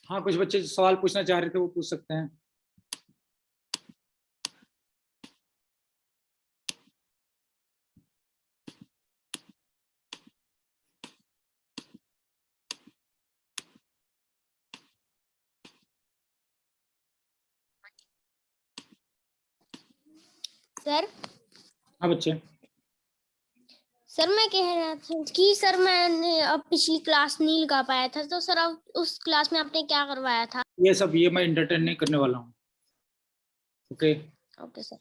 हाँ, कुछ बच्चे सवाल पूछना चाह रहे थे, वो पूछ सकते हैं। सर। हाँ बच्चे। सर मैं कह रहा था कि सर मैंने अब पिछली क्लास नहीं लगा पाया था, तो सर अब उस क्लास में आपने क्या करवाया था? ये मैं इंटरटेन नहीं करने वाला हूँ। ओके। Okay sir.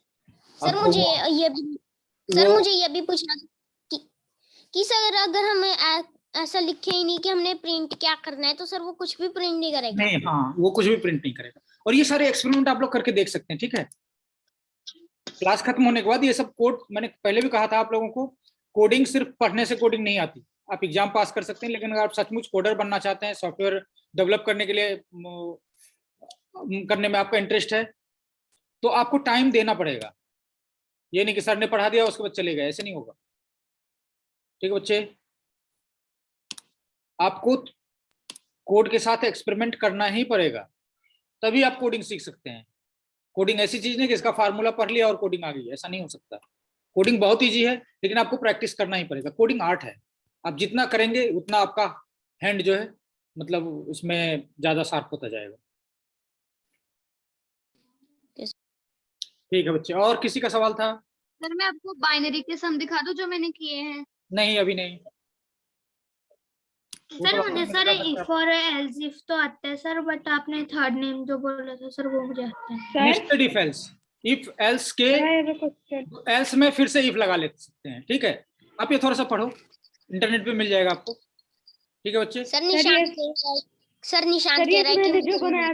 सर आपको मुझे ये भी वो सर मुझे ये भी पूछना था कि सर अगर हमें ऐसा लिखे ही नहीं कि हमने प्रिंट क्या करना है, तो सर वो कुछ भी प्रिंट नहीं करेगा? नहीं, हाँ, वो कुछ भी प्रिंट नहीं करेगा। और ये सारे एक्सपेरिमेंट आप लोग करके देख सकते हैं, ठीक है। क्लास खत्म होने के बाद ये सब कोड, मैंने पहले भी कहा था आप लोगों को, कोडिंग सिर्फ पढ़ने से कोडिंग नहीं आती। आप एग्जाम पास कर सकते हैं, लेकिन अगर आप सचमुच कोडर बनना चाहते हैं, सॉफ्टवेयर डेवलप करने के लिए करने में आपका इंटरेस्ट है, तो आपको टाइम देना पड़ेगा। ये नहीं कि सर ने पढ़ा दिया उसके बाद चले गए, ऐसे नहीं होगा। ठीक है बच्चे, आपको कोड के साथ एक्सपेरिमेंट करना ही पड़ेगा, तभी आप कोडिंग सीख सकते हैं। कोडिंग ऐसी चीज नहीं कि इसका फार्मूला पढ़ लिया और कोडिंग आ गई, ऐसा नहीं हो सकता। कोडिंग बहुत ईजी है, लेकिन आपको प्रैक्टिस करना ही पड़ेगा। कोडिंग आर्ट है, आप जितना करेंगे उतना आपका हैंड जो है, मतलब उसमें ज्यादा शार्प होता जाएगा। ठीक है बच्चे, और किसी का सवाल था? सर मैं आपको बाइनरी के सम दिखा दूं जो मैंने किए हैं? नहीं, अभी नहीं। सर मुझे सर इफ और एल्स इफ तो आता है सर, बट आपने थर्ड नेम जो बोला था सर वो मुझे आता है। Nested if else, if else के एल्स में फिर से इफ लगा ले सकते हैं, ठीक है। आप ये थोड़ा सा पढ़ो, इंटरनेट पे मिल जाएगा आपको। ठीक है बच्चे। सर निशांत कह रहा है कि जो बनाया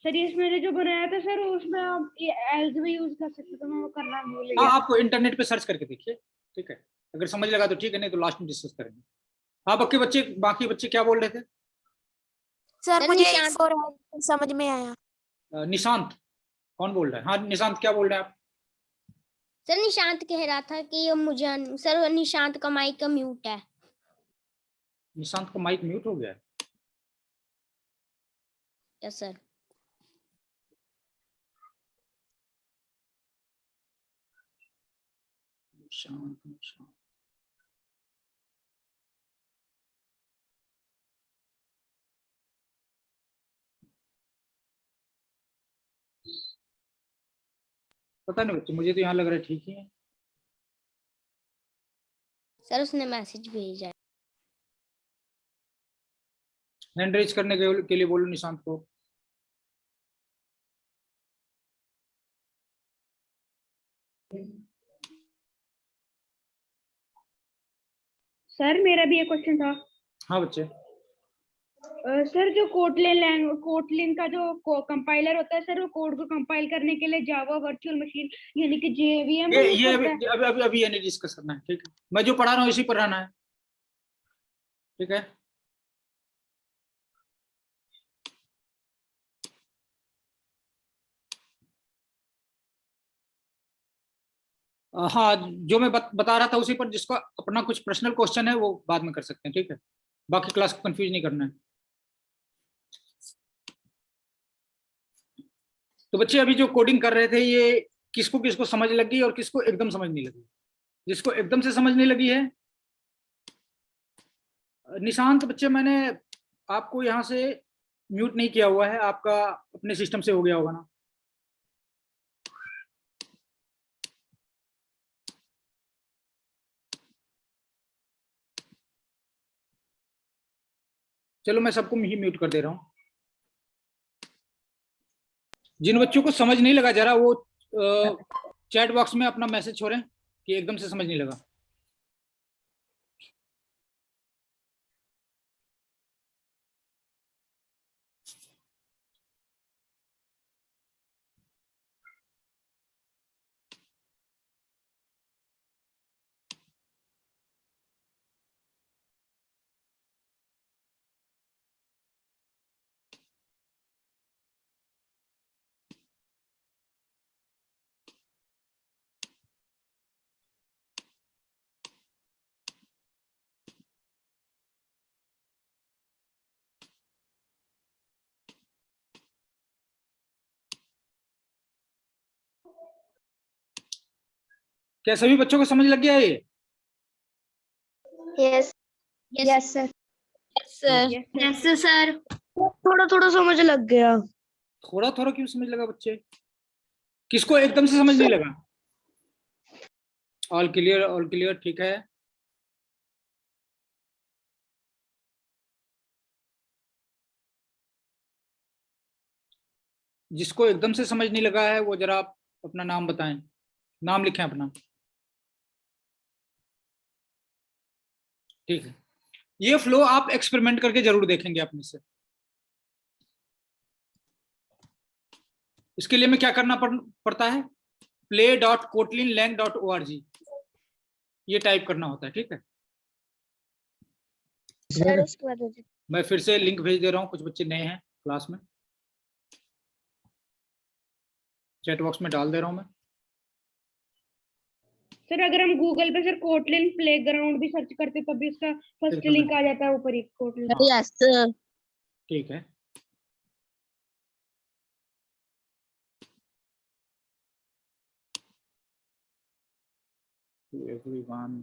सर, ये मैंने जो बनाया था सर, उसमें आप एल्स भी यूज कर सकते, तो मैं वो करना भूल गया। हाँ, आप इंटरनेट पे सर्च करके देखिए, ठीक है। अगर समझ लगा तो ठीक है, नहीं तो लास्ट में डिस्कस करेंगे। हाँ, बाकी बच्चे क्या बोल रहे थे? सर मुझे इफ और एल्स समझ में आया। निशांत कौन बोल रहा है? हाँ निशांत, क्या बोल रहे हैं आप? सर निशांत कह रहा था कि मुझे सर निशांत का माइक म्यूट है। निशांत का माइक म्यूट हो गया है? Yes sir. निशांत। पता नहीं बच्चे, मुझे तो यहाँ लग रहा है ठीक ही है। सर उसने मैसेज भेजा है। हैंड रेज करने के लिए बोलो निशांत को। सर मेरा भी एक क्वेश्चन था। हाँ बच्चे। सर जो कोटलिन का जो कंपाइलर होता है सर, वो कोड को कंपाइल करने के लिए जावा वर्चुअल मशीन यानी कि जेवीएम ये अभी ये नहीं डिस्कस करना है, ठीक है। मैं जो पढ़ा रहा हूँ इसी पर रहना है, ठीक है। हाँ, जो मैं बता रहा था उसी पर, जिसको अपना कुछ पर्सनल क्वेश्चन है वो बाद में कर सकते हैं, ठीक है। बाकी क्लास को कंफ्यूज नहीं करना है। तो बच्चे अभी जो कोडिंग कर रहे थे, ये किसको किसको समझ लगी और किसको एकदम समझ नहीं लगी? जिसको एकदम से समझ नहीं लगी है, निशांत बच्चे, मैंने आपको यहाँ से म्यूट नहीं किया हुआ है, आपका अपने सिस्टम से हो गया होगा ना? चलो मैं सबको ही म्यूट कर दे रहा हूँ। जिन बच्चों को समझ नहीं लगा जरा वो चैट बॉक्स में अपना मैसेज छोड़ें कि एकदम से समझ नहीं लगा। क्या सभी बच्चों को समझ लग गया है ये? Yes yes sir sir. Yes sir. थोड़ा थोड़ा समझ लग गया। थोड़ा थोड़ा क्यों समझ लगा बच्चे? किसको एकदम से समझ नहीं लगा? ऑल क्लियर, ऑल क्लियर, ठीक है। जिसको एकदम से समझ नहीं लगा है वो जरा आप अपना नाम बताएं, नाम लिखें अपना। ठीक है, ये फ्लो आप एक्सपेरिमेंट करके जरूर देखेंगे अपने से। इसके लिए में क्या करना पड़ता है? play.kotlin-lang.org ये टाइप करना होता है, ठीक है। सर उसके बाद मैं फिर से लिंक भेज दे रहा हूँ, कुछ बच्चे नए हैं क्लास में, चैट बॉक्स में डाल दे रहा हूँ मैं। सर अगर हम गूगल पे सर कोटलिन प्लेग्राउंड भी सर्च करते तब भी उसका फर्स्ट बिल्कुल। लिंक आ जाता है ऊपर ही कोटलिन। Yes sir. ठीक है, to everyone,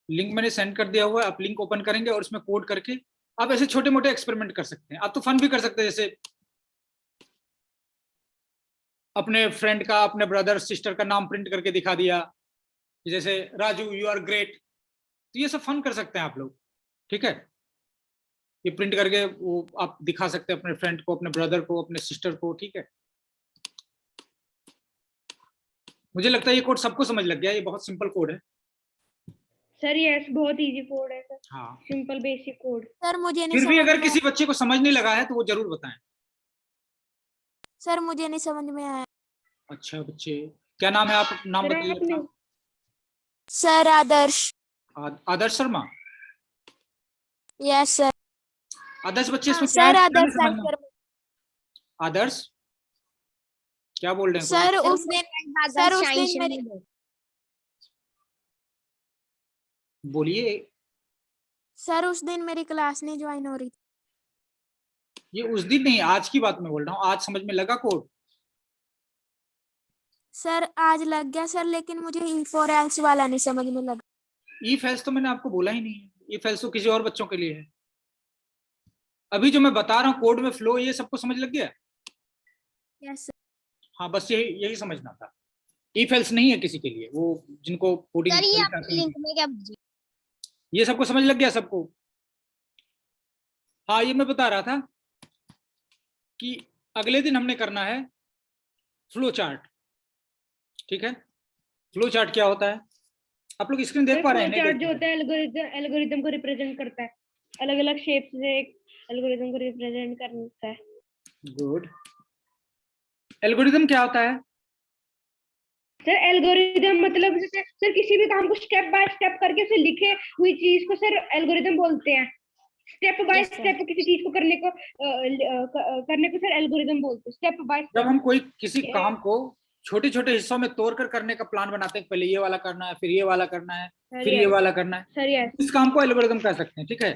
लिंक मैंने सेंड कर दिया हुआ है। आप लिंक ओपन करेंगे और उसमें कोड करके आप ऐसे छोटे मोटे एक्सपेरिमेंट कर सकते हैं। आप तो फन भी कर सकते हैं, जैसे अपने फ्रेंड का, अपने ब्रदर सिस्टर का नाम प्रिंट करके दिखा दिया, जैसे राजू यू आर ग्रेट। तो ये सब फन कर सकते हैं आप लोग, ठीक है। ये प्रिंट करके वो आप दिखा सकते हैं अपने फ्रेंड को, अपने ब्रदर को, अपने सिस्टर को, ठीक है। मुझे लगता है ये कोड सबको समझ लग गया, ये बहुत सिंपल कोड है। सर यस, बहुत इजी कोड है सर, हाँ, सिंपल बेसिक कोड। सर मुझे नहीं फिर भी समझ अगर में किसी बच्चे को समझ नहीं लगा है तो वो जरूर बताएं। सर मुझे नहीं समझ में आया। अच्छा बच्चे, क्या नाम है? आप नाम सर बताइए आपने अपना। Sir Adarsh. Adarsh Sharma. Yes sir. Adarsh बच्चे इसमें क्या है, सर क्या आदर्श नहीं समझना? सर आदर्श क्या बोल रहे हैं? सर उस दिन मेरी बोलिए। सर उस दिन मेरी क्लास नहीं ज्वाइन हो रही थी। ये उस दिन नहीं, आज की बात मैं बोल रहा हूँ। आज समझ में लगा कोड? सर आज लग गया सर, लेकिन मुझे E4 एल्स वाला नहीं समझ में लगा। इफ एल्स तो मैंने आपको बोला ही नहीं है, इफ एल्स तो किसी और बच्चों के लिए है। अभी जो मैं बता रहा हूँ कोड में फ्लो, ये सबको समझ लग गया? Yes sir. हाँ, बस यही यही समझना था। इफ एल्स नहीं है किसी के लिए, वो जिनको कोडिंग सर ये आपके लिंक में क्या भेजिए? ये सबको समझ लग गया सबको? हाँ, ये मैं बता रहा था कि अगले दिन हमने करना है फ्लो चार्ट, ठीक है। फ्लो चार्ट क्या होता है? आप लोग स्क्रीन देख पा रहे हैं? फ्लो चार्ट जो होता है एल्गोरिथम को रिप्रेजेंट करता है, अलग अलग शेप से एक एल्गोरिथम को रिप्रेजेंट करता है। गुड। एल्गोरिथम क्या होता है? सर एल्गोरिथम मतलब जैसे सर किसी भी काम को स्टेप बाय स्टेप करके उसे लिखे हुई चीज को सर एल्गोरिथम बोलते हैं। स्टेप बाय स्टेप किसी चीज को करने को सर एल्गोरिथम बोलते हैं, स्टेप बाय जब हम कोई किसी काम को छोटे छोटे हिस्सों में तोड़कर करने का प्लान बनाते हैं, पहले ये वाला करना है, फिर ये वाला करना है, फिर ये वाला करना है, सर यस, इस काम को एल्गोरिथम कह सकते हैं, ठीक है।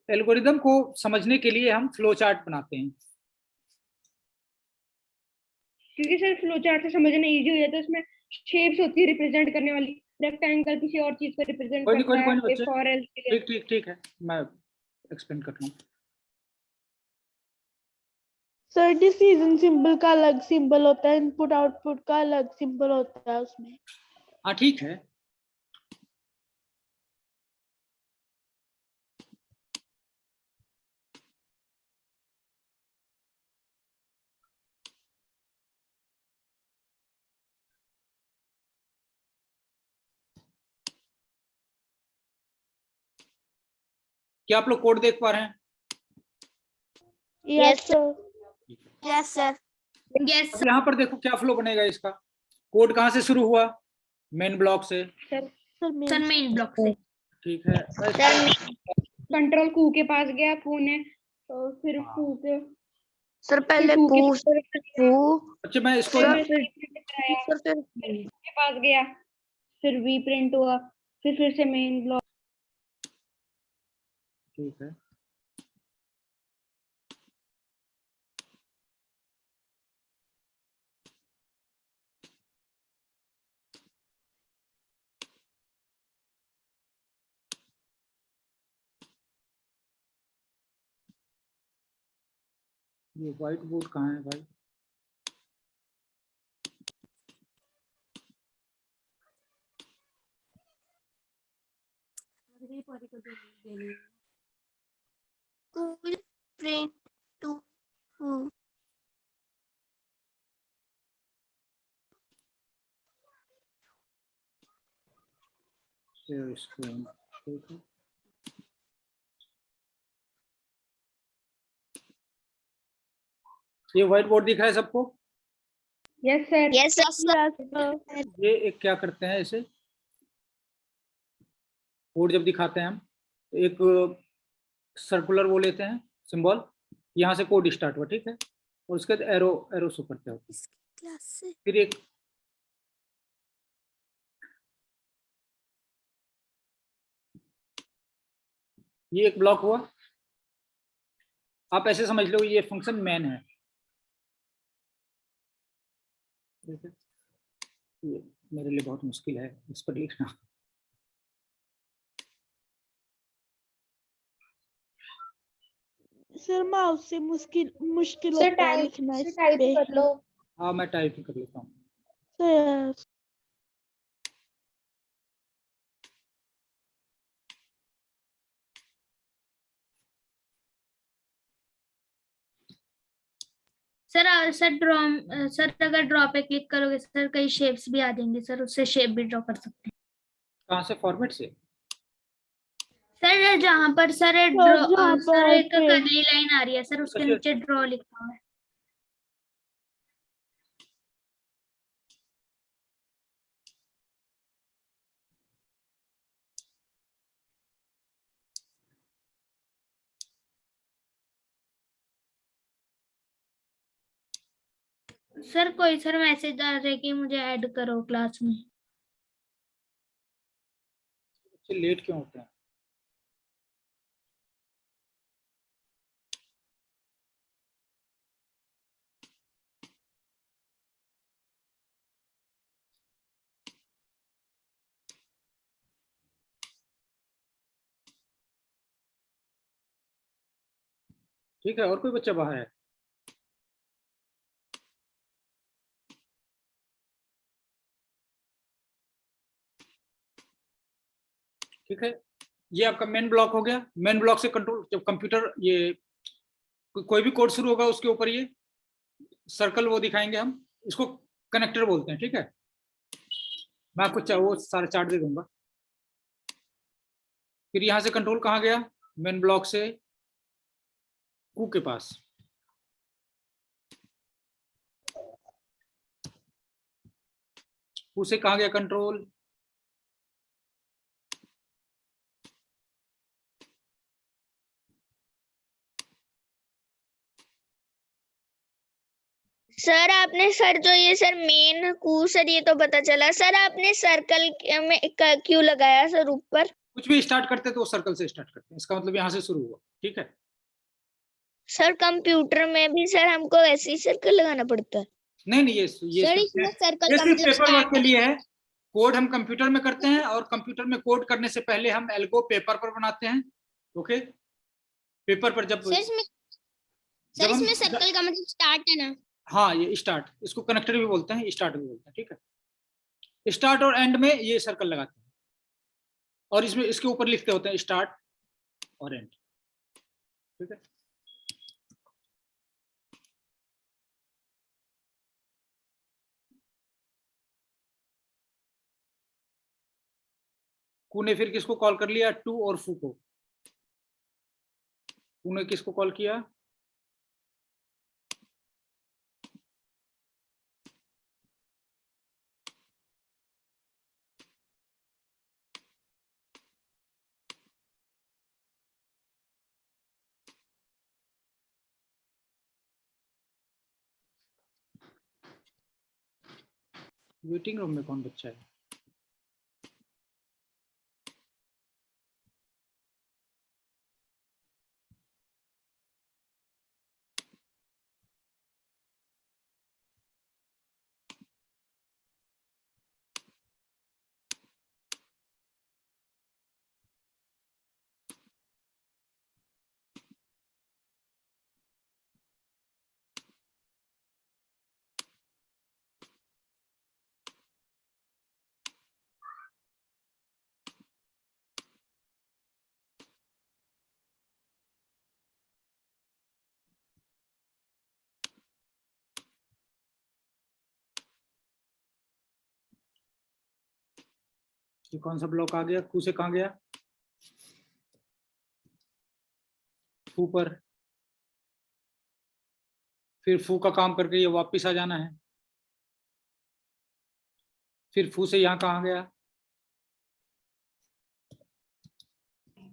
एल्गोरिथम को समझने के लिए हम फ्लो चार्ट बनाते हैं, क्योंकि सर फ्लो चार्ट से समझना इजी हो जाता है। उसमें शेप्स होती है रिप्रेजेंट करने वाली, रेक्टेंगल किसी और चीज को रिप्रेजेंट कोई नहीं करता है, बच्चे, फॉर एल्स के लिए। ठीक ठीक ठीक है, मैं एक्सप्लेन कर रहा हूँ। सर डिसीजन सिंबल का अलग सिंबल होता है, इनपुट आउटपुट का अलग सिंबल होता है उसमें। हाँ ठीक है, क्या आप लोग कोड देख पा रहे हैं? Yes sir. Yes sir. Yes अब यहाँ पर देखो क्या फ्लो बनेगा इसका। कोड कहाँ से शुरू हुआ? मेन ब्लॉक से, सर मेन ब्लॉक से। ठीक है। कंट्रोल कू के पास गया, कू ने फिर कू के सर पहले पू अच्छा, मैं इसको के पास गया, फिर वी प्रिंट हुआ, फिर से मेन ब्लॉक। ठीक है, ये व्हाइट बोर्ड कहाँ है भाई? Google print to who? Share screen, ठीक है। ये व्हाइट बोर्ड दिख रहा है सबको? Yes sir. Yes, sir. Yes, sir. ये एक क्या करते हैं इसे, कोड जब दिखाते हैं हम तो एक सर्कुलर वो लेते हैं सिंबल, यहाँ से कोड स्टार्ट हुआ, ठीक है, और उसके बाद एरो एरो शो करते होते हैं। क्लास से फिर एक ये एक ब्लॉक हुआ, आप ऐसे समझ लो ये फंक्शन मैन है, ठीक है। ये मेरे लिए बहुत मुश्किल है इस पर लिखना। सर माउस से मुश्किल मुश्किल सर होता है टाइप लिखना सर इस टाइप पे। कर लो। हाँ मैं टाइप ही कर लेता हूँ। सर सर ड्रॉ सर अगर ड्रॉ पे क्लिक करोगे सर कई शेप्स भी आ जाएंगे सर, उससे शेप भी ड्रॉ कर सकते हैं। कहाँ से? फॉर्मेट से? सर जहाँ पर सर जहाँ सर पर एक कर्ली लाइन आ रही है सर, उसके अच्छा। नीचे ड्रॉ लिखा हुआ है। सर कोई सर मैसेज आ रहा है कि मुझे ऐड करो क्लास में। बच्चे लेट क्यों होते हैं? ठीक है, और कोई बच्चा बाहर है? ठीक है, ये आपका मेन ब्लॉक हो गया। मेन ब्लॉक से कंट्रोल, जब कंप्यूटर ये कोई भी कोड शुरू होगा उसके ऊपर ये सर्कल वो दिखाएंगे हम, इसको कनेक्टर बोलते हैं, ठीक है। मैं आपको वो सारा चार्ट दे दूंगा। फिर यहाँ से कंट्रोल कहाँ गया? मेन ब्लॉक से कू के पास। कू से कहाँ गया कंट्रोल? सर आपने सर जो ये सर मेन कू सर ये तो पता चला, सर आपने सर्कल में क्यों लगाया सर ऊपर? कुछ भी स्टार्ट करते तो सर्कल से स्टार्ट करते हैं, इसका मतलब यहाँ से शुरू हुआ, ठीक है। सर कंप्यूटर में भी सर हमको ऐसे ही सर्कल लगाना पड़ता है? नहीं नहीं, ये सर इसमें सर्कल ये का सिर्फ मतलब पेपर वर्क के स्टार्ट लिए है। कोड हम कंप्यूटर में करते हैं और कंप्यूटर में कोड करने से पहले हम एल्गो पेपर पर बनाते हैं, ओके। पेपर पर जब सर इसमें जब हम सर्कल का मतलब स्टार्ट है ना? हाँ, ये स्टार्ट, इसको कनेक्टर भी बोलते हैं, स्टार्ट भी बोलते हैं, ठीक है। स्टार्ट और एंड में ये सर्कल लगाते हैं और इसमें इसके ऊपर लिखते होते हैं स्टार्ट और एंड, ठीक है। कू ने फिर किसको कॉल कर लिया? टू और फू को। कू ने किसको कॉल किया? वेटिंग रूम में कौन बच्चा है? ये कौन सा ब्लॉक आ गया? कू से कहाँ गया? फू पर, फिर फू का काम करके ये वापिस आ जाना है, फिर फू से यहाँ कहाँ गया?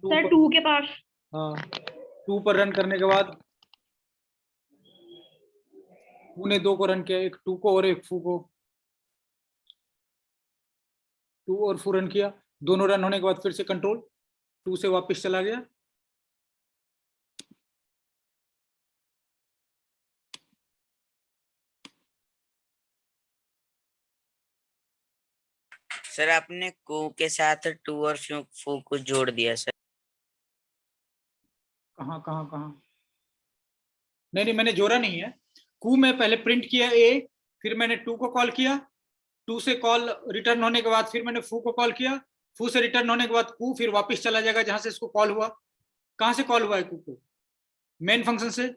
सर 2 के पास। हाँ, 2 पर रन करने के बाद फू ने 2 को रन किया, एक 2 को और एक फू को, 2 और फू रन किया, दोनों रन होने के बाद फिर से कंट्रोल 2 से वापस चला गया। सर आपने कू के साथ टू और फू को जोड़ दिया सर। कहाँ कहाँ कहाँ? नहीं, मैंने जोड़ा नहीं है। कू में पहले प्रिंट किया ए, फिर मैंने 2 को कॉल किया, 2 से कॉल रिटर्न होने के बाद फिर मैंने फू को कॉल किया, फू से रिटर्न होने के बाद कू फिर वापस चला जाएगा जहां से इसको कॉल हुआ। कहां से कॉल हुआ है कू को? मेन फंक्शन से।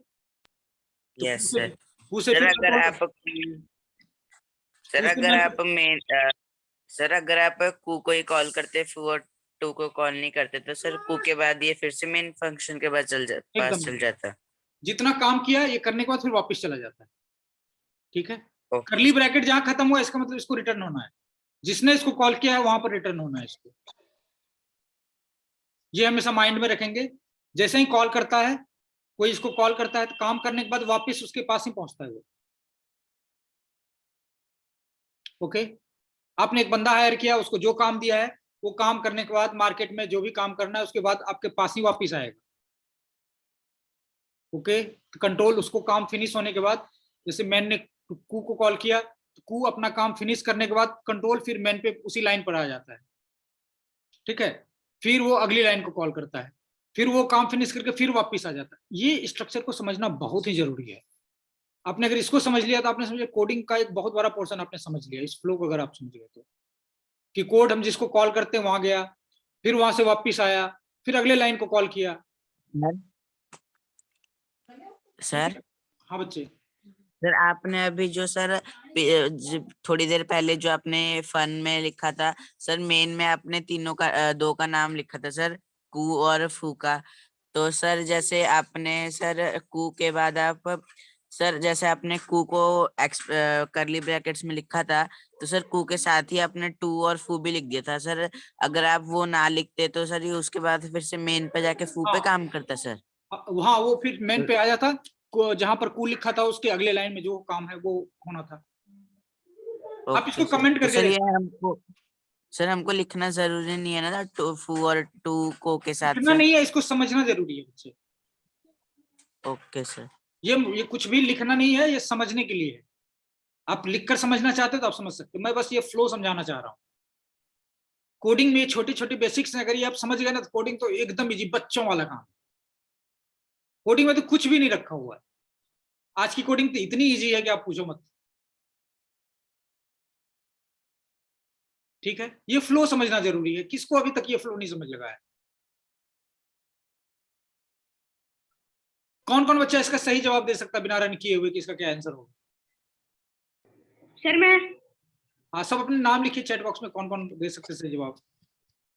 Yes sir. कू से सर अगर आप कू को ही कॉल करते फू और टू को कॉल नहीं करते तो सर कू के बाद ये फिर से मेन फंक्शन के बाद पास चल जाता। जितना काम किया ये करने के बाद फिर वापस चला जाता है। ठीक है, Okay. करली ब्रैकेट जहां खत्म हुआ इसका मतलब इसको रिटर्न होना है, जिसने इसको कॉल किया है वहां पर रिटर्न होना है इसको। ये हमेशा माइंड में रखेंगे। जैसे ही कॉल करता है कोई, इसको कॉल करता है तो काम करने के बाद वापस उसके पास ही पहुंचता है वो। ओके, आपने एक बंदा हायर किया, उसको जो काम दिया है वो काम करने के बाद मार्केट में जो भी काम करना है उसके बाद आपके पास ही वापस आएगा। ओके, तो कंट्रोल उसको काम फिनिश होने के बाद, जैसे मैन ने कू को कॉल किया तो कू अपना काम फिनिश करने के बाद कंट्रोल फिर मैन पे उसी लाइन पर आ जाता है। ठीक है, फिर वो अगली लाइन को कॉल करता है, फिर वो काम फिनिश करके फिर वापस आ जाता है। ये स्ट्रक्चर को समझना बहुत ही जरूरी है। आपने अगर इसको समझ लिया तो आपने समझ लिया कोडिंग का एक बहुत बड़ा पोर्शन आपने समझ लिया। इस फ्लो को अगर आप समझ गए तो, कि कोड हम जिसको कॉल करते हैं वहां गया, फिर वहां से वापस आया, फिर अगले लाइन को कॉल किया। सर हाँ बच्चे। सर आपने अभी जो सर थोड़ी देर पहले जो आपने फन में लिखा था सर, मेन में आपने तीनों का 2 का नाम लिखा था सर, कू और फू का। तो सर जैसे आपने सर कू के बाद आप सर जैसे आपने कू को करली ब्रैकेट्स में लिखा था तो सर कू के साथ ही आपने टू और फू भी लिख दिया था सर। अगर आप वो ना लिखते तो सर ये उसके बाद फिर से मेन पे जाके फू पे काम करता सर। हाँ, वो फिर मेन पे आ जाता, जहां पर कू लिखा था उसके अगले लाइन में जो काम है वो होना था। आप इसको कमेंट करके सर ये हमको लिखना जरूरी नहीं है ना फू और टू को के साथ? लिखना नहीं है, इसको समझना जरूरी है बच्चे। Okay sir. ये कुछ भी लिखना नहीं है, ये समझने के लिए है। आप लिखकर समझना चाहते हो तो आप समझ सकते हो, मैं बस ये फ्लो समझाना चाह रहा हूँ। कोडिंग में छोटी छोटी बेसिक्स अगर ये आप समझ गए ना तो कोडिंग तो एकदम इजी, बच्चों वाला काम। कोडिंग में तो कुछ भी नहीं रखा हुआ है। आज की कोडिंग तो इतनी इजी है कि आप पूछो मत। ठीक है, ये फ्लो समझना जरूरी है। किसको अभी तक ये फ्लो नहीं समझ लगा है? कौन कौन बच्चा इसका सही जवाब दे सकता बिना रन किए हुए कि इसका क्या आंसर होगा? सर मैं। हाँ, सब अपने नाम लिखिए चैट बॉक्स में, कौन कौन दे सकते सही जवाब,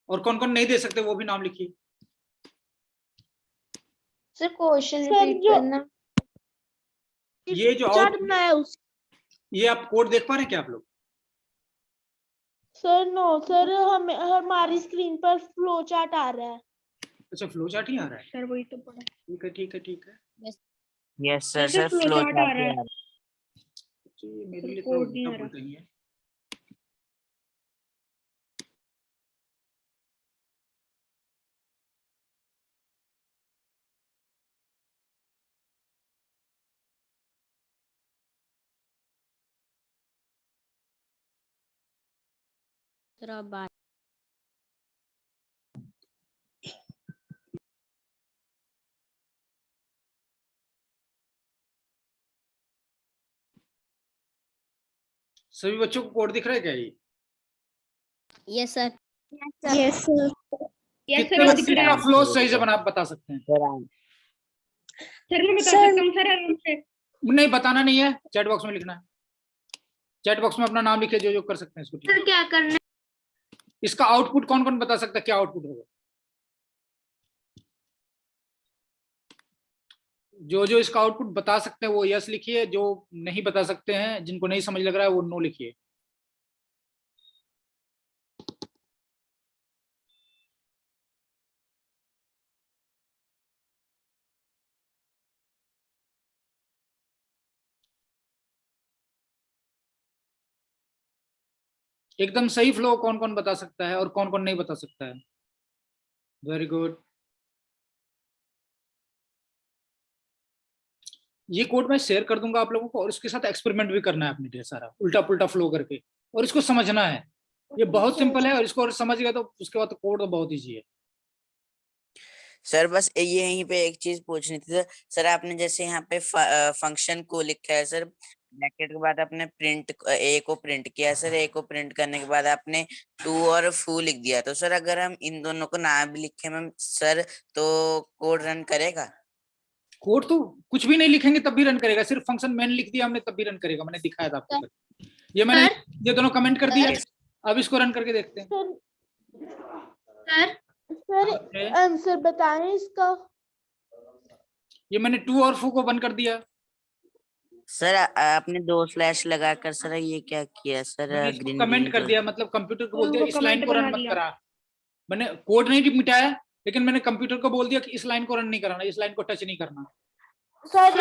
और कौन कौन नहीं दे सकते वो भी नाम लिखिए। सर क्वेश्चन सर रिपीट जो करना। ये जो चार्ट बनाया उस ये आप कोड देख पा रहे हैं क्या आप लोग? सर नो सर, हमें हमारी स्क्रीन पर फ्लो चार्ट आ रहा है। अच्छा, फ्लो चार्ट ही आ रहा है। सर वही तो पढ़ा। ठीक है ठीक है ठीक है। Yes sir. Sir sir flow chart आ रहा है। जी, मेरे लिए कोड तो नहीं आ उल्टा रहा। पुल्टा ही है। जरा बात। सभी बच्चों को कोड दिख रहा है क्या? ये yes sir. Yes sir. Yes कितने सर बच्चे दिख रहा का है। फ्लो सही से बता सकते हैं? सर मैं बता सकता हूँ सर आराम से। नहीं, बताना नहीं है, चैट बॉक्स में लिखना है। चैट बॉक्स में अपना नाम लिखे जो जो कर सकते हैं इसको। ठीक है, सर क्या करना है? इसका आउटपुट कौन कौन बता सकता है, क्या आउटपुट होगा? जो जो इसका आउटपुट बता सकते हैं वो यस लिखिए, जो नहीं बता सकते हैं, जिनको नहीं समझ लग रहा है वो नो लिखिए। एकदम सही फ्लो कौन कौन बता सकता है और कौन कौन नहीं बता सकता है? Very good. ये कोड मैं शेयर कर दूंगा आप लोगों को, और इसके साथ एक्सपेरिमेंट भी करना है आपने ढेर सारा, उल्टा पुल्टा फ्लो करके, और इसको समझना है। ये बहुत सिंपल है, और इसको और समझ गया तो उसके बाद तो कोड तो बहुत ईजी है। सर बस ये यहीं पे एक चीज पूछनी थी सर। सर आपने जैसे यहाँ पे फंक्शन को लिखा है सर, ब्रैकेट के बाद आपने प्रिंट ए को प्रिंट किया सर, ए को प्रिंट करने के बाद आपने टू और फू लिख दिया। तो सर अगर हम इन दोनों को ना भी लिखे मैम सर, तो कोड रन करेगा? कोड तो कुछ भी नहीं लिखेंगे तब भी रन करेगा, सिर्फ फंक्शन मैन लिख दिया हमने तब भी रन करेगा, मैंने दिखाया था आपको। ये मैंने ये दोनों कमेंट कर दिया, अब इसको रन करके देखते हैं। सर आंसर बताएं इसका। ये मैंने टू और फू को बंद कर दिया। सर आपने 2 स्लैश लगाकर सर ये क्या किया सर? मैंने इसको ग्रीन कमेंट कर दिया, मतलब कंप्यूटर को बोल दिया इस लाइन को रन मत करा। मैंने कोड नहीं मिटाया, लेकिन मैंने कंप्यूटर को बोल दिया कि इस लाइन को रन नहीं कराना, इस लाइन को टच नहीं करना। सर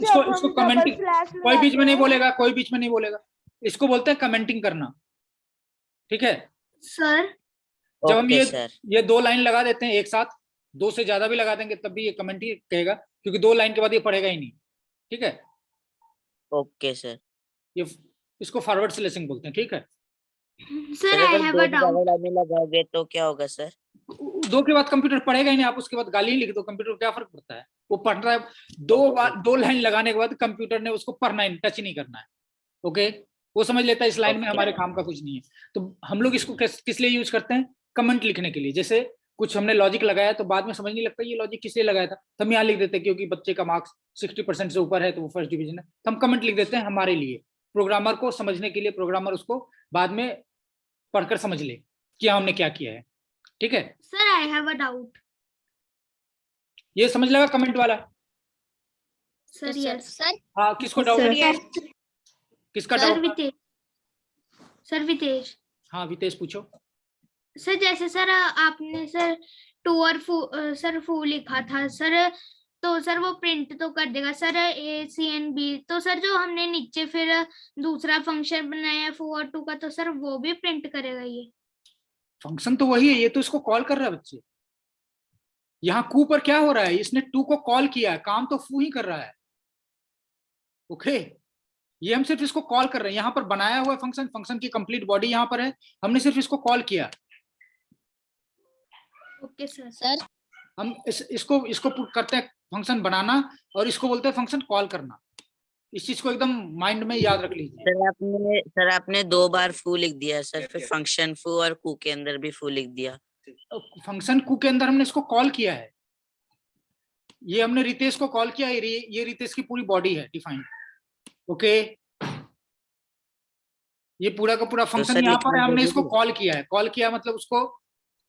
इसको कमेंटिंग, कोई बीच में नहीं बोलेगा, कोई बीच में नहीं बोलेगा, इसको बोलते हैं कमेंटिंग करना, ठीक है सर? जब हम ये 2 लाइन लगा देते हैं एक साथ, 2 से ज्यादा भी लगा देंगे तब भी ये कमेंट ही कहेगा, क्योंकि 2 लाइन के बाद ये पढ़ेगा ही नहीं, ठीक है। Okay sir. ये इसको फॉरवर्ड स्लैशिंग बोलते हैं, ठीक है। Sir I have a doubt. लगाओगे तो क्या होगा सर? 2 के बाद कंप्यूटर पढ़ेगा ही नहीं, आप उसके बाद गाली ही लिख दो, कंप्यूटर को क्या फर्क पड़ता है, वो पढ़ रहा है। 2 लाइन लगाने के बाद कंप्यूटर ने उसको पढ़ना है, टच नहीं करना है, ओके। वो समझ लेता है इस लाइन में हमारे काम का कुछ नहीं है। तो हम लोग इसको किस लिए यूज करते हैं? कमेंट लिखने के लिए। जैसे कुछ हमने लॉजिक लगाया तो बाद में समझ नहीं लगता ये लॉजिक किस लिए लगाया था, तो हम यहाँ लिख देते हैं क्योंकि बच्चे का मार्क्स 60% से ऊपर है तो वो फर्स्ट डिवीजन है, तो हम कमेंट लिख देते हैं हमारे लिए, प्रोग्रामर को समझने के लिए, प्रोग्रामर उसको बाद में पढ़कर समझ ले कि हमने क्या किया है, ठीक है। Sir I have a doubt. ये समझ लगा कमेंट वाला? Sir yes. सर हाँ, किसको डाउट है? किसका sir doubt? Vitesh. Sir Vitesh. हाँ वितेश पूछो। सर जैसे सर आपने सर टू और सर फू लिखा था सर, तो सर वो प्रिंट तो कर देगा सर ए सी एन बी, तो सर जो हमने नीचे फिर दूसरा फंक्शन बनाया फू और टू का, तो सर वो भी प्रिंट करेगा? ये फंक्शन तो वही है, ये तो इसको कॉल कर रहा है बच्चे। यहाँ कू पर क्या हो रहा है, इसने टू को कॉल किया है, काम तो फू ही कर रहा है, ओके। ये हम सिर्फ इसको कॉल कर रहे हैं, यहाँ पर बनाया हुआ फंक्शन, फंक्शन की कंप्लीट बॉडी यहाँ पर है, हमने सिर्फ इसको कॉल किया। Okay sir. सर हम इसको पुट करते हैं फंक्शन बनाना, और इसको बोलते हैं फंक्शन कॉल करना। इस चीज को एकदम माइंड में याद रख लीजिए। सर आपने 2 बार फू लिख दिया सर, फिर फंक्शन फू और कू के अंदर भी फू लिख दिया। फंक्शन कू के अंदर हमने इसको कॉल किया है, ये हमने रितेश को कॉल किया है, ये रितेश की पूरी बॉडी है डिफाइंड, ओके। ये पूरा का पूरा फंक्शन यहाँ पर है, हमने इसको कॉल किया है, कॉल किया मतलब उसको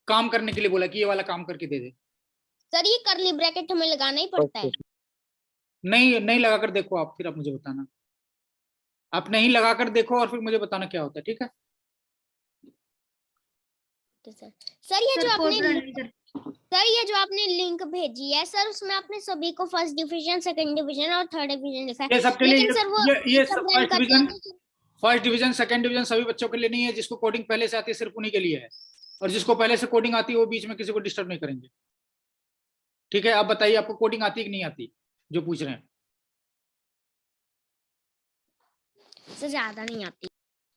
काम करने के लिए बोला कि ये वाला काम करके दे दे। सर ये कर्ली ब्रैकेट हमें लगाना ही पड़ता है? नहीं लगाकर देखो आप, फिर आप मुझे बताना, आप नहीं लगाकर देखो और फिर मुझे बताना क्या होता है, ठीक है। सर ये जो आपने लिंक भेजी है सर, उसमें आपने सभी को फर्स्ट डिवीजन, सेकंड डिवीजन और थर्ड डिवीजन लिखा है। ये सबके लिए, लेकिन सर वो ये फर्स्ट डिवीजन सेकंड डिवीजन सभी बच्चों के लिए नहीं है, जिसको कोडिंग पहले से आती है सिर्फ उन्हीं के लिए है, और जिसको पहले से कोडिंग आती है वो बीच में किसी को डिस्टर्ब नहीं करेंगे, ठीक है। आप बताइए आपको कोडिंग आती है कि नहीं आती, जो पूछ रहे हैं? सर ज्यादा नहीं आती।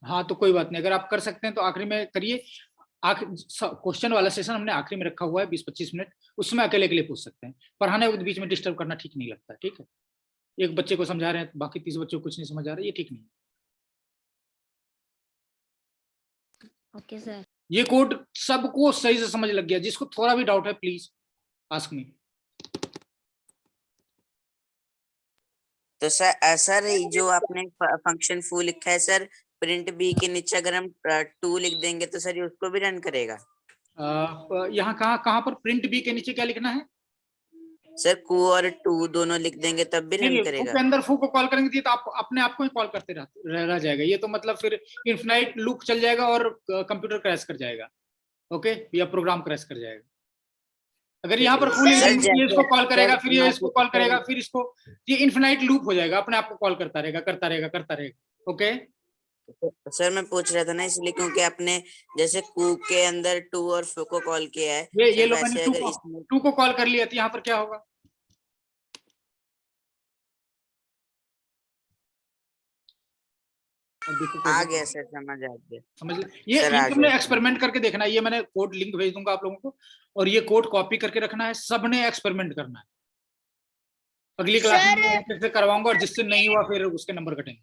हाँ तो कोई बात नहीं, अगर आप कर सकते हैं तो आखिरी में करिए। क्वेश्चन वाला सेशन हमने आखिरी में रखा हुआ है 20-25 मिनट, उसमें अकेले के लिए पूछ सकते हैं, पढ़ाने वक्त बीच में डिस्टर्ब करना ठीक नहीं लगता, ठीक है। एक बच्चे को समझा रहे हैं बाकी 30 बच्चों को कुछ नहीं समझ आ रहा, ये ठीक नहीं। Okay sir. ये कोड सबको सही से समझ लग गया, जिसको थोड़ा भी डाउट है प्लीज आस्क मी। तो सर जो आपने फंक्शन फू लिखा है सर, प्रिंट बी के नीचे अगर हम 2 लिख देंगे तो सर ये उसको भी रन करेगा? यहाँ कहाँ कहाँ पर प्रिंट बी के नीचे क्या लिखना है? सर कू और 2 दोनों लिख देंगे तब भी रन नहीं, फू करेगा? के अंदर फू को कॉल करेंगे तो आप अपने आप को ही कॉल करते रह जाएगा। ये तो मतलब फिर इन्फिनाइट लूप चल जाएगा और कंप्यूटर क्रैश कर जाएगा। ओके, या प्रोग्राम क्रैश कर जाएगा। अगर यहाँ पर फुल सर, ये इसको कॉल करेगा, सर, फिर ये इसको कॉल करेगा, फिर इसको, ये इन्फिनाइट लूप हो जाएगा, अपने आप को कॉल करता रहेगा करता रहेगा करता रहेगा। ओके सर मैं पूछ रहा था ना इसलिए क्योंकि आपने जैसे कू के अंदर 2 और फू को कॉल किया है, ये सर लोग मैंने वैसे अगर इसमें 2 को कॉल कर लिया तो यहाँ पर क्या होगा? अब देखो आ कैसे- गया सर, समझ आ गया। समझ ले, ये सर, आ तुमने गया। एक्सपेरिमेंट करके देखना है। ये मैंने कोड लिंक भेज दूंगा आप लोगों को, और ये कोड कॉपी करके रखना है। सबने एक्सपेरिमेंट करना है। अगली क्लास में फिर से करवाऊंगा, और जिससे नहीं हुआ फिर उसके नंबर कटेंगे।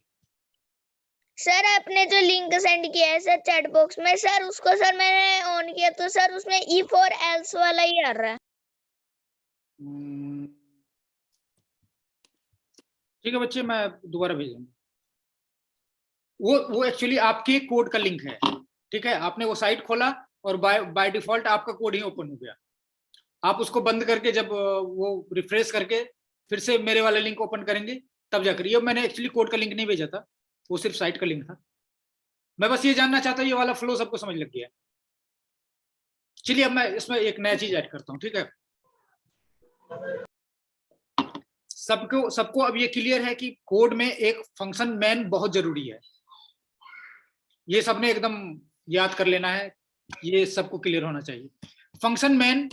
सर आपने जो लिंक सेंड किया है सर चैट बॉक्स में, सर उसको सर मैंने ऑन किया तो सर उसमें if और else वाला ही आ रहा है। ठीक है बच्चे, मैं दोबारा भेजूंगा। वो एक्चुअली आपके कोड का लिंक है। ठीक है, आपने वो साइट खोला और बाय डिफॉल्ट आपका कोड ही ओपन हो गया। आप उसको बंद करके जब वो रिफ्रेश करके फिर से मेरे वाला लिंक ओपन करेंगे तब जाकर, ये मैंने एक्चुअली कोड का लिंक नहीं भेजा था, वो सिर्फ साइट का लिंक था। मैं बस ये जानना चाहता हूँ ये वाला फ्लो सबको समझ लग गया। चलिए अब मैं इसमें एक नया चीज ऐड करता हूँ। ठीक है, सबको अब ये क्लियर है कि कोड में एक फंक्शन मैन बहुत जरूरी है। ये सबने एकदम याद कर लेना है, ये सबको क्लियर होना चाहिए। फंक्शन मैन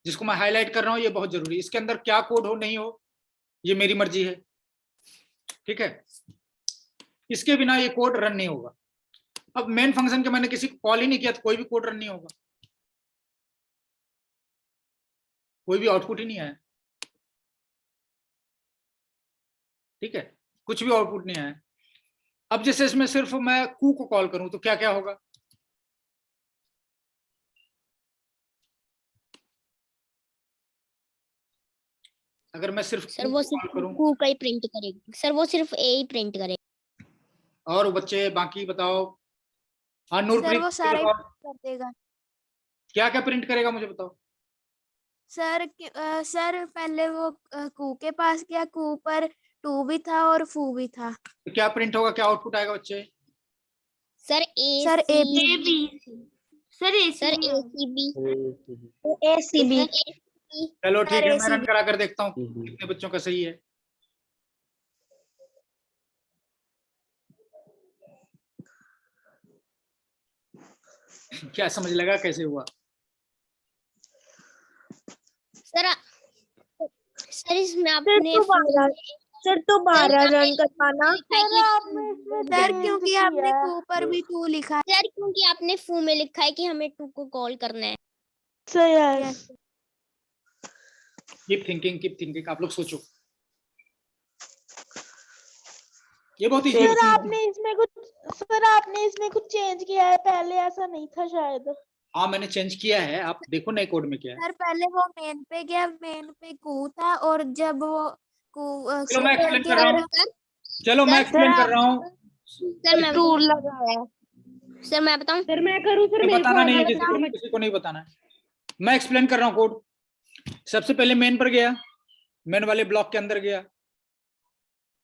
जिसको मैं हाईलाइट कर रहा हूं, ये बहुत जरूरी है। इसके अंदर क्या कोड हो नहीं हो ये मेरी मर्जी है। ठीक है, इसके बिना ये कोड रन नहीं होगा। अब मेन फंक्शन के मैंने किसी को कॉल ही नहीं किया तो कोई भी कोड रन नहीं होगा, कोई भी आउटपुट ही नहीं आया। ठीक है, कुछ भी आउटपुट नहीं आया। अब जैसे इसमें सिर्फ मैं कू को कॉल करूं तो क्या क्या होगा? अगर मैं सिर्फ सर वो सिर्फ करूं, कू का ही प्रिंट करेगा सर, वो सिर्फ ए ही प्रिंट करेगा। और बच्चे बाकी बताओ। हाँ सर नूरप्रीत, वो सारा ही बताओ कर देगा। क्या क्या प्रिंट करेगा मुझे बताओ। सर पहले वो कू के पास गया, कू पर 2 भी था और फू भी था। तो क्या प्रिंट होगा, क्या आउटपुट आएगा बच्चे? Sir A sir C A A B sir sir A A C B A C B. चलो ठीक है, मैं ACB रन करा कर देखता हूँ कितने बच्चों का सही है। क्या समझ लगा कैसे हुआ? सर इसमें आपने सर तो 12 रन करवाना। सर क्योंकि आपने कू पर भी 2 लिखा है। सर क्योंकि आपने फू में लिखा है कि हमें 2 को कॉल करना है। सर यार कीप थिंकिंग, आप लोग सोचो। ये बहुत इजी सर आपने इसमें कुछ चेंज किया है, पहले ऐसा नहीं था शायद। हाँ मैंने चेंज किया है, आप देखो नए कोड में क्या है। सर पहले वो मेन पे गया, मेन पे कू था, और जब वो कू चलो मैं एक्सप्लेन कर रहा हूँ, सर चलो मैं एक्सप्लेन कर रहा हूँ। सर मैं टूर लगाया। सर मैं बताऊं। सर मैं करूँ सर, मेरे बताना को नहीं है, आगे किसी को नहीं बताना है। मैं एक्सप्लेन कर रहा हूँ कोड। सबसे पहले मेन पर गया, मेन वाले ब्लॉक के अंदर गया।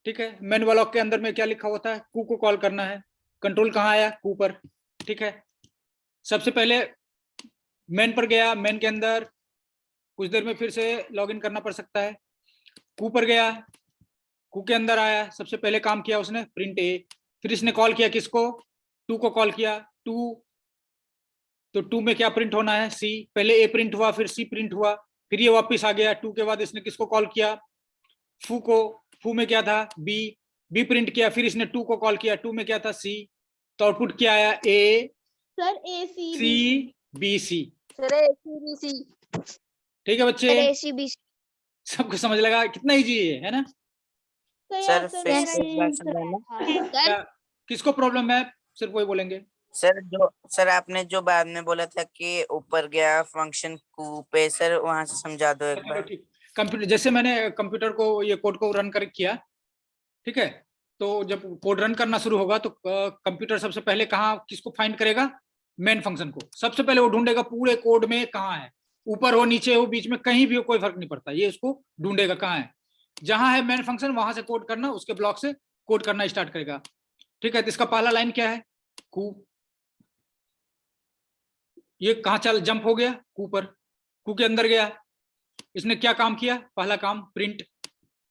ठीक है, मेन ब्लॉक के अंदर में क्या लिखा होता है, कू को कॉल करना है। कंट्रोल कहाँ आया, कू पर। ठीक है, सबसे पहले मेन पर गया, मेन के अंदर कुछ देर में फिर से लॉगिन करना पड़ सकता है। कू पर गया, कू के अंदर आया, सबसे पहले काम किया उसने प्रिंट ए। फिर इसने कॉल किया किसको, 2 को कॉल किया। 2 तो 2 में क्या प्रिंट होना है, सी। पहले ए प्रिंट हुआ, फिर सी प्रिंट हुआ, फिर ये वापस आ गया। 2 के बाद इसने किसको कॉल किया, फू को। फू में क्या था, बी। बी प्रिंट किया, फिर इसने 2 को कॉल किया। 2 में क्या था, सी। तो आउटपुट क्या आया, ए सर ए सी सी बी सी। सर ए सी बी सी। ठीक है बच्चे, ए सी बी सी। सबको समझ लगा, कितना इजी है ना? सर फिर से एक बार समझाना। सर किसको प्रॉब्लम है, सिर्फ वही बोलेंगे। सर आपने जो बाद में बोला था कि ऊपर गया फंक्शन कू पे, सर वहां से समझा दो एक चलो बार। ठीक, कंप्यूटर जैसे मैंने कंप्यूटर को ये कोड को रन कर किया। ठीक है, तो जब कोड रन करना शुरू होगा तो कंप्यूटर सबसे पहले कहाँ किसको फाइंड करेगा, मेन फंक्शन को। सबसे पहले वो ढूंढेगा पूरे कोड में कहाँ है, ऊपर हो नीचे हो बीच में कहीं भी हो कोई फर्क नहीं पड़ता, ये उसको ढूंढेगा कहाँ है। जहां है मेन फंक्शन वहां से कोड करना, उसके ब्लॉक से कोड करना स्टार्ट करेगा। ठीक है, तो इसका पहला लाइन क्या है, कू। ये कहाँ चल जंप हो गया, कू पर, कू के अंदर गया। इसने क्या काम किया, पहला काम प्रिंट,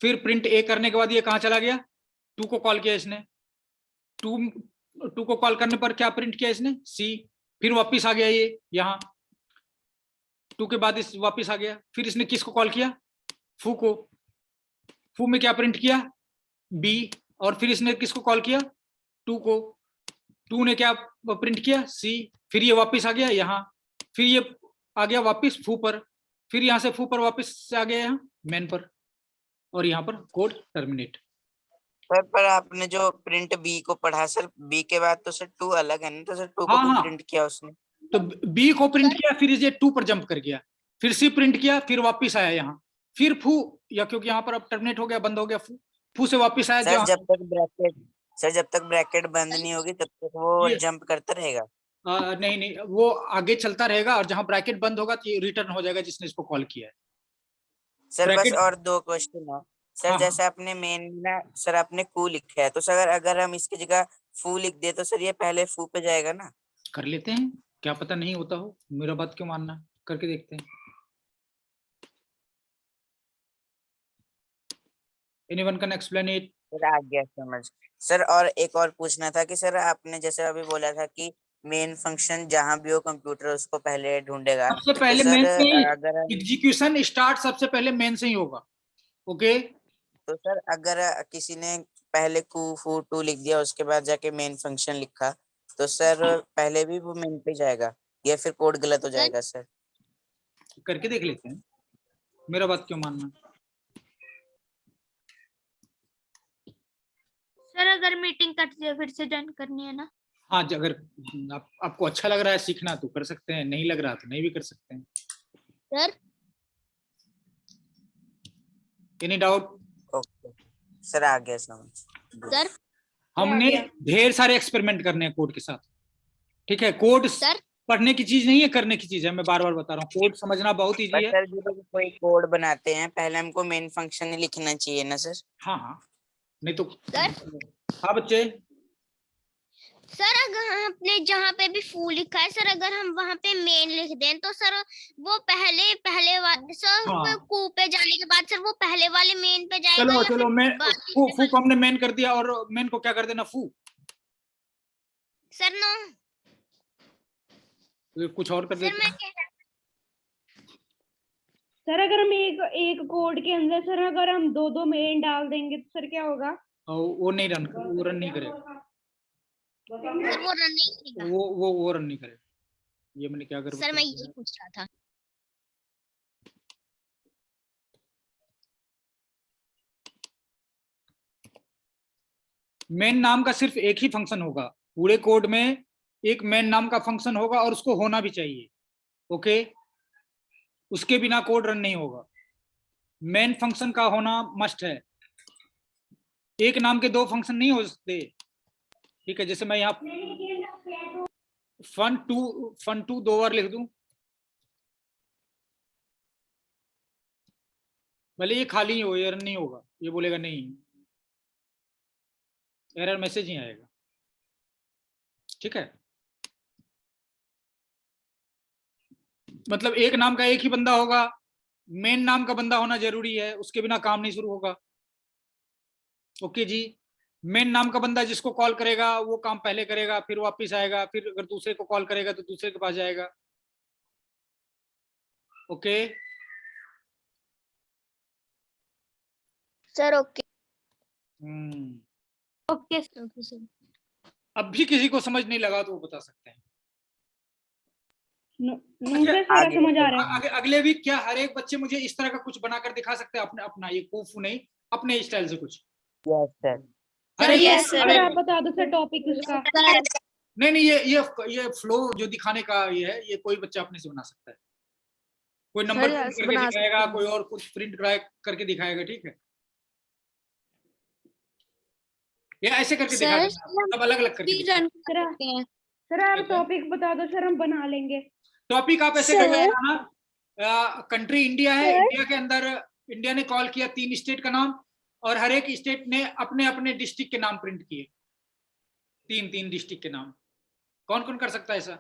फिर प्रिंट ए करने के बाद ये कहाँ चला गया, टू को कॉल किया इसने, टू को कॉल करने पर क्या प्रिंट किया इसने, सी। फिर वापिस आ गया ये यहाँ, टू के बाद इस वापिस आ गया। फिर इसने किसको कॉल किया, फू को, फू में क्या प्रिंट किया, बी। और फिर इसने किसको कॉल किया, टू को, टू ने क्या प्रिंट किया, सी। फिर ये वापिस आ गया यहाँ, फिर ये आ गया वापिस फू पर, फिर यहाँ से फू पर वापिस से आ गया यहाँ मेन पर, और यहाँ पर कोड टर्मिनेट। सर पर आपने जो प्रिंट बी को पढ़ा सर, बी के बाद तो सर टू अलग है ना, तो सर टू को हाँ, भी प्रिंट किया उसने। तो बी को प्रिंट किया, फिर ये टू पर जंप कर गया, फिर सी प्रिंट किया, फिर वापिस आया यहाँ, फिर फू, या क्योंकि यहाँ पर अब टर्मिनेट हो गया, बंद हो गया, फू से वापिस आया। सर जब तक ब्रैकेट बंद नहीं होगी तब तक वो जंप करता रहेगा। नहीं, वो आगे चलता रहेगा, और जहां ब्रैकेट बंद होगा तो ये रिटर्न हो जाएगा जिसने इसको कॉल किया है। सर बस और 2 क्वेश्चन है सर। हाँ, जैसे आपने मेन ना सर आपने कू लिखा है, तो सर अगर हम इसकी जगह फू लिख दे तो सर ये पहले फू पे जाएगा ना। कर लेते हैं, क्या पता नहीं होता हो, मेरा बात क्यों मानना, करके देखते हैं। Anyone can explain it. Sir आ गया समझ। सर और एक और पूछना था कि सर आपने जैसे अभी बोला था कि मेन फंक्शन जहां भी हो कंप्यूटर उसको पहले ढूंढेगा। सबसे तो पहले सर मेन से ही अगर एग्जीक्यूशन स्टार्ट सबसे पहले मेन से ही होगा। ओके, तो सर अगर किसी ने पहले कू फू टू लिख दिया उसके बाद जाके मेन फंक्शन लिखा, तो सर पहले भी वो मेन पे जाएगा या फिर कोड गलत हो जाएगा सर? करके देख लेते हैं, मेरा बात क्यों मानना। सर अगर मीटिंग कट जाए फिर से ज्वाइन करनी है ना? हाँ, अगर आपको अच्छा लग रहा है सीखना तो कर सकते हैं, नहीं लग रहा तो नहीं भी कर सकते हैं। Sir any doubt? Okay sir आ गया समझ। सर हमने ढेर सारे एक्सपेरिमेंट करने हैं कोड के साथ। ठीक है, कोड सर पढ़ने की चीज नहीं है, करने की चीज है। मैं बार बार बता रहा हूँ, कोड समझना बहुत इजी है। सर जब कोई कोड बनाते हैं पहले हमको मेन फंक्शन ही लिखना चाहिए ना सर? हाँ हाँ, नहीं तो सर हाँ बच्चे। सर अगर आपने जहाँ पे भी फू लिखा है सर, अगर हम वहाँ पे मेन लिख दें तो सर वो पहले वाले सर हाँ। कू पे जाने के बाद सर वो पहले वाले मेन पे जाएगा चलो या चलो, फिर मैं बाकी फू को हमने मेन कर दिया, और मेन को क्या कर देना, फू। सर नो कुछ और कर सर देते मैं हैं। कह रहा सर अगर हम एक कोड के अंदर सर अगर हम दो मेन डाल देंगे तो सर क्या होगा? वो नहीं रन, वो रन नहीं करेगा, सर वो रन नहीं करेगा। वो रन नहीं करेगा। ये मैंने क्या कर सर मैं यही पूछ रहा था। मेन नाम का सिर्फ एक ही फंक्शन होगा पूरे कोड में, एक मेन नाम का फंक्शन होगा और उसको होना भी चाहिए। ओके, उसके बिना कोड रन नहीं होगा। मेन फंक्शन का होना मस्ट है। एक नाम के दो फंक्शन नहीं हो सकते। ठीक है, जैसे मैं यहाँ फन टू 2 बार लिख दूं, भले ये खाली ही हो, ये रन नहीं होगा, ये बोलेगा नहीं, एरर मैसेज ही आएगा। ठीक है, मतलब एक नाम का एक ही बंदा होगा, मेन नाम का बंदा होना जरूरी है, उसके बिना काम नहीं शुरू होगा। ओके जी, मेन नाम का बंदा जिसको कॉल करेगा वो काम पहले करेगा, फिर वापस आएगा, फिर अगर दूसरे को कॉल करेगा तो दूसरे के पास जाएगा। Okay sir okay okay sir. अब भी किसी को समझ नहीं लगा तो वो बता सकते हैं। सर सारा समझ आ रहा है। अगले वीक क्या हर एक बच्चे मुझे इस तरह का कुछ बनाकर दिखा सकते हैं, अपने अपना, ये कोफू नहीं, अपने स्टाइल से कुछ। Yes sir. सर आप बता दो सर टॉपिक उसका। नहीं, ये फ्लो जो दिखाने का ये है, ये कोई बच्चा अपने से बना सकता है। कोई नंबर प्रिंट करके दिखाएगा, कोई और कुछ प्रिंट करके दिखाएगा। ठीक है, या ऐसे करके दिखा सर, देना, सब अलग अलग करके दिखा। रन कर सकते हैं। सर आप अच्छा। टॉपिक बता दो सर, हम बना लेंगे। टॉपिक आप ऐसे सर। करके बनाना, कंट्री इंडिया है, इंडिया के अंदर इंडिया ने कॉल किया 3 स्टेट का नाम, और हर एक स्टेट ने अपने अपने डिस्ट्रिक्ट के नाम प्रिंट किए, 3 डिस्ट्रिक्ट के नाम। कौन कौन कर सकता है ऐसा?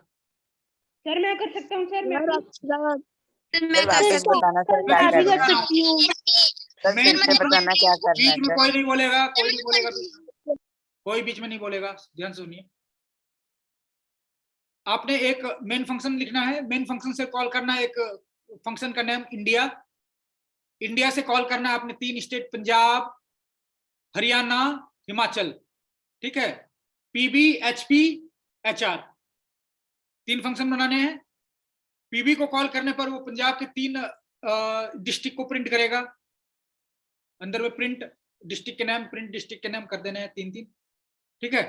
सर मैं कर सकता हूँ सर, मैं सर वापस बताना सर क्या मैं भी करना कर है। सकती हूँ। सर फिर से बताना क्या करना बीच है में सर। कोई नहीं बोलेगा, कोई नहीं बोलेगा, कोई बीच में नहीं बोलेगा, ध्यान से सुनिए। आपने एक मेन फंक्शन लिखना है, मेन फंक्शन से कॉल करना है एक फंक्शन का नाम इंडिया, इंडिया से कॉल करना है आपने 3 स्टेट, पंजाब, हरियाणा, हिमाचल, ठीक है, पीबी, एचपी, एचआर, 3 फंक्शन बनाने हैं। पीबी को कॉल करने पर वो पंजाब के 3 डिस्ट्रिक्ट को प्रिंट करेगा, अंदर में प्रिंट डिस्ट्रिक्ट के नाम, प्रिंट डिस्ट्रिक्ट के नाम कर देने हैं 3, ठीक है।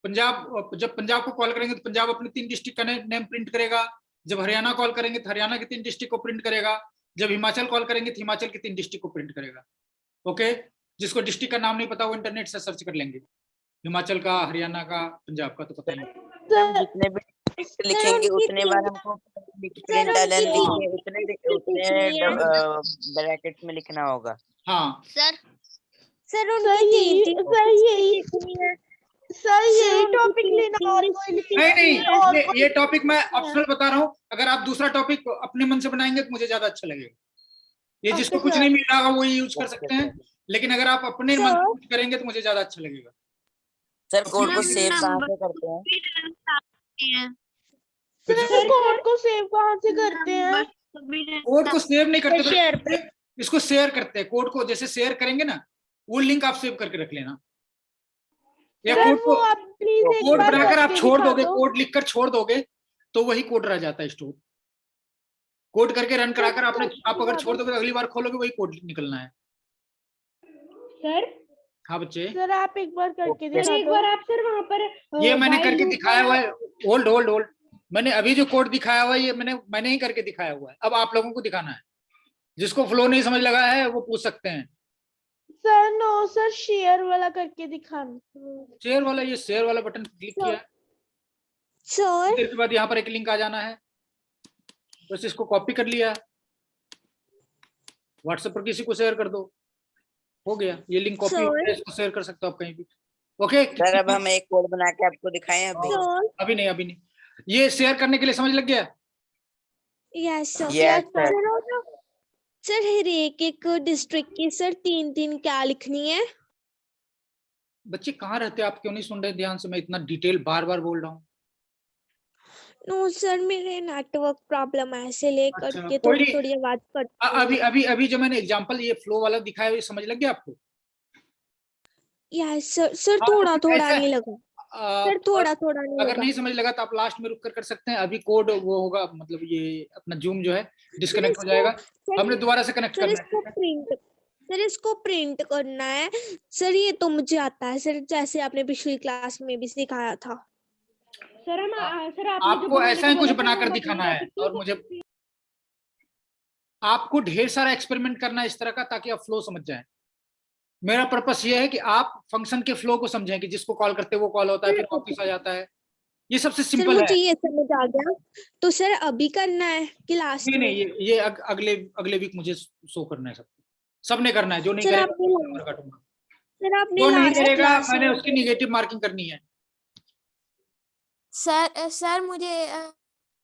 पंजाब, जब पंजाब को कॉल करेंगे तो पंजाब अपने 3 डिस्ट्रिक्ट का नेम प्रिंट करेगा, जब हरियाणा कॉल करेंगे तो हरियाणा के 3 डिस्ट्रिक्ट को प्रिंट करेगा, जब हिमाचल कॉल करेंगे तो हिमाचल के 3 डिस्ट्रिक्ट को प्रिंट करेगा। ओके, जिसको डिस्ट्रिक्ट का नाम नहीं पता वो इंटरनेट से सर्च कर लेंगे, हिमाचल का, हरियाणा का, पंजाब का तो पता ही नहीं। हम जितने भी टेक्स्ट लिखेंगे उतने बार हमको प्रिंट एलन लिखिए, उतने ब्रैकेट में लिखना होगा। हाँ सर सर यही टॉपिक लेना और कोई नहीं, और ये टॉपिक मैं ऑप्शनल बता रहा हूँ, अगर आप दूसरा टॉपिक अपने मन से बनाएंगे तो मुझे ज्यादा अच्छा लगेगा। ये जिसको कुछ नहीं मिल रहा होगा वो यूज कर सकते हैं, लेकिन अगर आप अपने मन से कुछ करेंगे तो मुझे ज्यादा अच्छा लगेगा। सर कोड को सेव कहाँ से करते हैं? कोड को सेव कहाँ से करते हैं? कोड को सेव नहीं करते, शेयर इसको शेयर करते हैं। कोड को जैसे शेयर करेंगे ना, वो लिंक आप सेव करके रख लेना, या सर कोड वो को आप प्लीज एक कोड बार बनाकर आप करके छोड़ दिखा दोगे, दो। कोड लिखकर छोड़ दोगे तो वही कोड रह जाता है स्टोर। कोड करके रन कराकर आपने, आप अगर छोड़ दोगे तो अगली बार खोलोगे वही कोड निकलना है। सर हाँ बच्चे, सर आप एक बार करके ओके। सर दिखा एक दो। बार आप सर वहाँ पर ये मैंने while करके loop दिखाया हुआ वाला- है। होल्ड, मैंने अभी जो कोड दिखाया हुआ है ये मैंने ही करके दिखाया हुआ है। अब आप लोगों को दिखाना है, जिसको फ्लो नहीं समझ लगा है वो पूछ सकते हैं। सर नो सर, शेयर वाला करके दिखाना। शेयर वाला, ये शेयर वाला बटन क्लिक किया, सर देर के बाद यहाँ पर एक लिंक आ जाना है, बस इसको कॉपी कर लिया, व्हाट्सएप पर किसी को शेयर कर दो, हो गया। ये लिंक कॉपी हो गया, इसको शेयर कर सकते हो आप कहीं भी। ओके सर अब हम एक कोड बना के आपको दिखाएं अभी? अभी नहीं। ये शेयर करने के लिए समझ लग गया? Yes Yes, sir. सर हर एक डिस्ट्रिक्ट की सर 3 क्या लिखनी है? बच्चे कहाँ रहते हैं आप, क्यों नहीं सुन रहे ध्यान से? मैं इतना डिटेल बार बार बोल रहा हूँ। नो सर मेरे नेटवर्क प्रॉब्लम है, ऐसे लेकर अच्छा, के कोई- थोड़ी आवाज कट अभी जो मैंने एग्जांपल ये फ्लो वाला दिखाया ये समझ लग गया आपको? यस सर हाँ, थोड़ा तो थोड़ा ऐसा- नहीं लगा सर, थोड़ा नहीं अगर लगा। नहीं समझ लगा तो आप लास्ट में रुक कर सकते हैं। अभी कोड वो होगा, मतलब ये अपना जूम जो है डिस्कनेक्ट हो जाएगा, हमने दोबारा से कनेक्ट सर करना इसको प्रिंट करना है सर। ये तो मुझे आता है सर, जैसे आपने पिछली क्लास में भी सिखाया था। सर हम सर आपने जो आपको बनाने ऐसा को ही कुछ बोला था, बनाकर वो दिखाना है, बताइए। और मुझे आपको ढेर सारा एक्सपेरिमेंट करना है इस तरह का, ताकि आप फ्लो समझ जाएं। मेरा पर्पस ये है कि आप फंक्शन के फ्लो को समझें, कि जिसको कॉल करते हैं वो कॉल होता है, फिर वापस आ जाता है। ये सबसे सर सिंपल मुझे है। ये समझ आ गया, तो सर अभी करना है कि लास्ट नहीं में? ये अगले वीक मुझे शो करना है सबने करना है। जो नहीं सर करेगा आपने उसको नंबर काटूंगा, सर आपने जो नहीं लास्ट करेगा क्लास मैंने में उसकी निगेटिव मार्किंग करनी है। सर मुझे